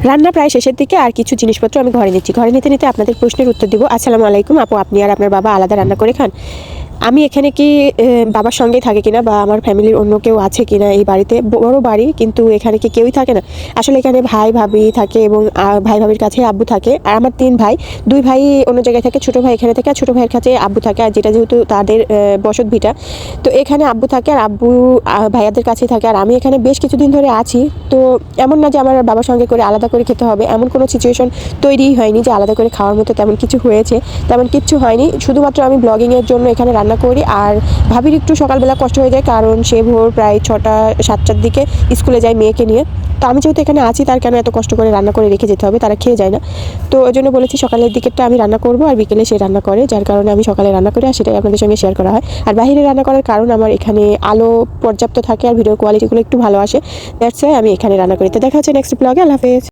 রান্না প্রায় শেষের দিকে আর কিছু জিনিসপত্র আমি ঘরে নিচ্ছি। ঘরে নিতে নিতে আপনাদের প্রশ্নের উত্তর দিব। আসসালামু আলাইকুম আপু, আপনি আর আপনার বাবা আলাদা রান্না করে খান? আমি এখানে কি বাবার সঙ্গেই থাকে কিনা বা আমার ফ্যামিলির অন্য কেউ আছে কিনা এই বাড়িতে? বড় বাড়ি, কিন্তু এখানে কি কেউই থাকে না? আসলে এখানে ভাই ভাবি থাকে এবং ভাই ভাবির কাছে আব্বু থাকে। আর আমার 3 ভাই, 2 ভাই অন্য জায়গায় থাকে, ছোট ভাই এখানে থাকে, আর ছোট ভাইয়ের কাছে আব্বু থাকে। আর যেটা যেহেতু তাদের বসত ভিটা, তো এখানে আব্বু থাকে আর আব্বু ভাইয়াদের কাছেই থাকে। আর আমি এখানে বেশ কিছুদিন ধরে আছি। তো এমন না যে আমার বাবার সঙ্গে করে আলাদা করে খেতে হবে, এমন কোনো সিচুয়েশন তৈরিই হয়নি যে আলাদা করে খাওয়ার মতো তেমন কিছু হয়েছে। তেমন কিচ্ছু হয়নি, শুধুমাত্র আমি ব্লগিংয়ের জন্য এখানে রান্না করি। আর ভাবির একটু সকালবেলা কষ্ট হয়ে যায়, কারণ সে ভোর প্রায় 6টা 7টার দিকে স্কুলে যায় মেয়েকে নিয়ে। তো আমি যেহেতু এখানে আছি, তার কেন এত কষ্ট করে রান্না করে রেখে যেতে হবে? তারা খেয়ে যায় না। তো ওই জন্য বলেছি সকালের দিকেরটা আমি রান্না করব আর বিকেলে সে রান্না করে, যার কারণে আমি সকালে রান্না করি আর সেটাই আপনাদের সঙ্গে শেয়ার করা হয়। আর বাইরে রান্না করার কারণ আমার এখানে আলো পর্যাপ্ত থাকে আর ভিডিও কোয়ালিটিগুলো একটু ভালো আসে। দ্যাটস ওয়াই আমি এখানে রান্না করি। তো দেখা হচ্ছে নেক্সট ব্লগে। আল্লাহ হাফেজ।